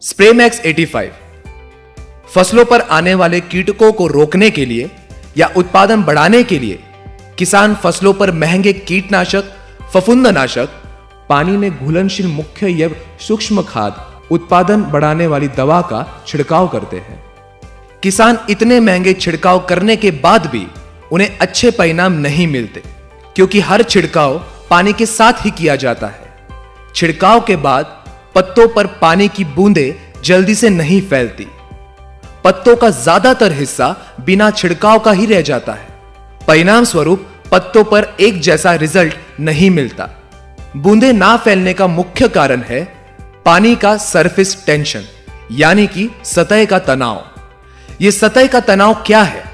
Spraymax 85 फसलों पर आने वाले कीटकों को रोकने के लिए या उत्पादन बढ़ाने के लिए किसान फसलों पर महंगे कीटनाशक, फफूंदनाशक, पानी में घुलनशील मुख्य या सूक्ष्म खाद, उत्पादन बढ़ाने वाली दवा का छिड़काव करते हैं। किसान इतने महंगे छिड़काव करने के बाद भी उन्हें अच्छे परिणाम नहीं मिलते, क्योंकि हर छिड़काव पानी के साथ ही किया जाता है। छिड़काव के बाद पत्तों पर पानी की बूंदें जल्दी से नहीं फैलती। पत्तों का ज्यादातर हिस्सा बिना छिड़काव का ही रह जाता है। परिणाम स्वरूप पत्तों पर एक जैसा रिजल्ट नहीं मिलता। बूंदें ना फैलने का मुख्य कारण है पानी का सरफेस टेंशन, यानी कि सतह का तनाव। यह सतह का तनाव क्या है?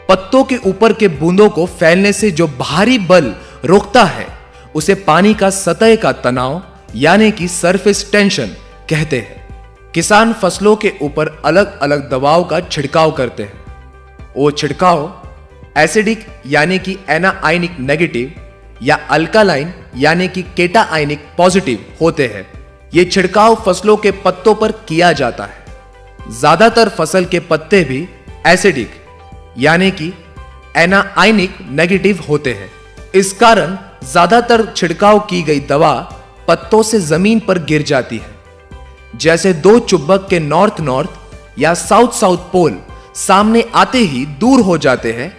पत्तों के ऊपर के बूंदों को फैलने से जो भारी बल रोकता है उसे पानी का सतह का तनाव यानी कि सरफेस टेंशन कहते हैं। किसान फसलों के ऊपर अलग अलग दवाओं का छिड़काव करते हैं। वो छिड़काव एसिडिक यानी कि एनाआयनिक नेगेटिव या अल्कालाइन यानी कि केटाआयनिक पॉजिटिव होते हैं। ये छिड़काव फसलों के पत्तों पर किया जाता है। ज्यादातर फसल के पत्ते भी एसिडिक यानी कि एनाआयनिक नेगेटिव होते हैं। इस कारण ज्यादातर छिड़काव की गई दवा पत्तों से जमीन पर गिर जाती है। जैसे दो चुंबक के नॉर्थ नॉर्थ या साउथ साउथ पोल सामने आते ही दूर हो जाते हैं,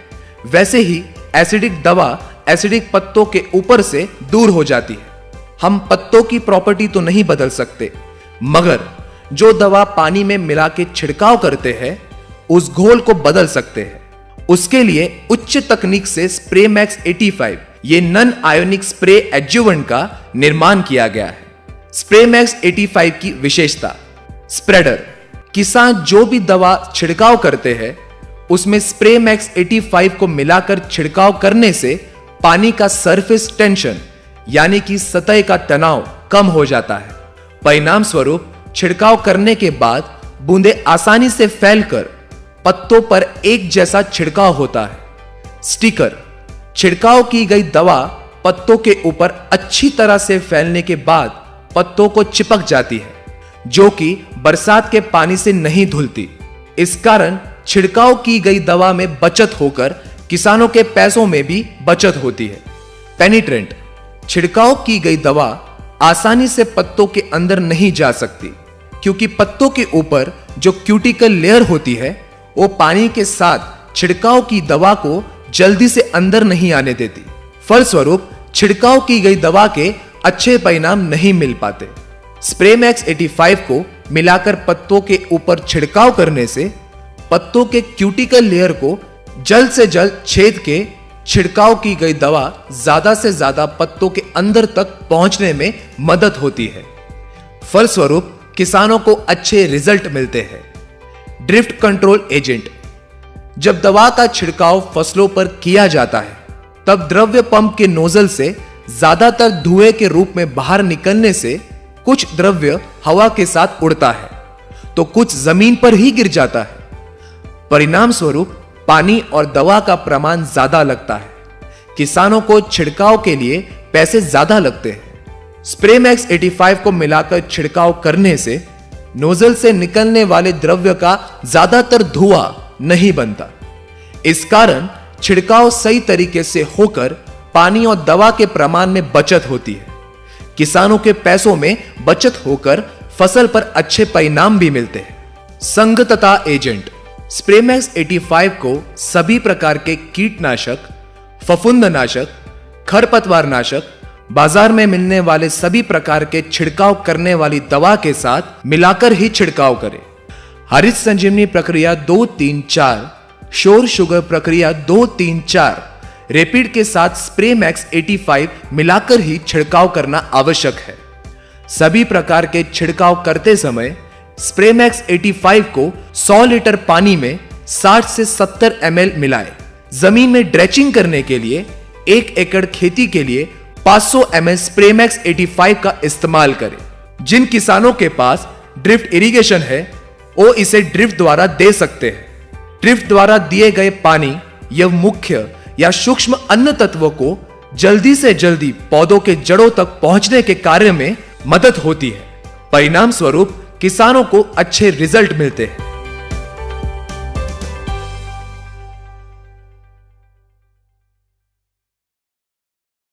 वैसे ही एसिडिक दवा एसिडिक पत्तों के ऊपर से दूर हो जाती है। हम पत्तों की प्रॉपर्टी तो नहीं बदल सकते, मगर जो दवा पानी में मिला के छिड़काव करते हैं उस घोल को बदल सकते हैं। उसके लिए उच्च तकनीक से स्प्रेमैक्स 85 ये नॉन आयोनिक स्प्रे एडजुवेंट का निर्माण किया गया है। स्प्रेमैक्स 85 की विशेषता, स्प्रेडर। किसान जो भी दवा छिड़काव करते हैं उसमें स्प्रेमैक्स 85 को मिलाकर छिड़काव करने से पानी का सरफेस टेंशन यानी कि सतह का तनाव कम हो जाता है। परिणाम स्वरूप छिड़काव करने के बाद बूंदें आसानी से फैलकर पत्तों पर एक जैसा छिड़काव होता है। स्टिकर। छिड़काव की गई दवा पत्तों के ऊपर अच्छी तरह से फैलने के बाद पत्तों को चिपक जाती है, जो कि बरसात के पानी से नहीं धुलती। इस कारण छिड़काव की गई दवा में बचत होकर किसानों के पैसों में भी बचत होती है। पेनिट्रेंट। छिड़काव की गई दवा आसानी से पत्तों के अंदर नहीं जा सकती, क्योंकि पत्तों के ऊपर जो क्यूटिकल लेयर होती है वो पानी के साथ छिड़काव की दवा को जल्दी से अंदर नहीं आने देती। फलस्वरूप छिड़काव की गई दवा के अच्छे परिणाम नहीं मिल पाते। स्प्रेमैक्स 85 को मिलाकर पत्तों के ऊपर छिड़काव करने से पत्तों के क्यूटिकल लेयर को जल्द से जल्द छेद के छिड़काव की गई दवा ज्यादा से ज्यादा पत्तों के अंदर तक पहुंचने में मदद होती है। फलस्वरूप किसानों को अच्छे रिजल्ट मिलते हैं। Drift control agent. जब दवा का छिड़काव फसलों पर किया जाता है तब द्रव्य पंप के नोजल से ज्यादातर धुएं के रूप में बाहर निकलने से कुछ द्रव्य हवा के साथ उड़ता है तो कुछ जमीन पर ही गिर जाता है। परिणाम स्वरूप पानी और दवा का प्रमाण ज्यादा लगता है। किसानों को छिड़काव के लिए पैसे ज्यादा लगते हैं। स्प्रेमैक्स 85 को मिलाकर छिड़काव करने से नोजल से निकलने वाले द्रव्य का ज्यादातर धुआं नहीं बनता। इस कारण छिड़काव सही तरीके से होकर पानी और दवा के प्रमाण में बचत होती है। किसानों के पैसों में बचत होकर फसल पर अच्छे परिणाम भी मिलते हैं। संगतता एजेंट। स्प्रेमैक्स 85 को सभी प्रकार के कीटनाशक, फफूंदनाशक, खरपतवारनाशक, बाजार में मिलने वाले सभी प्रकार के छिड़काव करने वाली दवा के साथ मिलाकर ही छिड़काव करें। हरित संजीवनी प्रक्रिया 2-3-4, शोर शुगर प्रक्रिया 2-3-4, रैपिड के साथ स्प्रेमैक्स 85 मिलाकर ही छिड़काव करना आवश्यक है। सभी प्रकार के छिड़काव करते समय स्प्रेमैक्स 85 को 100 लीटर पानी में 60 से 70 ml मिलाएं। जमीन में ड्रेचिंग करने के लिए 1 एकड़ खेती के लिए 500 ml स्प्रेमैक्स 85 का इस्तेमाल करें। जिन किसानों के पास ड्रिफ्ट इरिगेशन है वो इसे ड्रिफ्ट द्वारा दे सकते हैं। ड्रिफ्ट द्वारा दिए गए पानी यह मुख्य या सूक्ष्म अन्य तत्वों को जल्दी से जल्दी पौधों के जड़ों तक पहुंचने के कार्य में मदद होती है। परिणाम स्वरूप किसानों को अच्छे रिजल्ट मिलते हैं।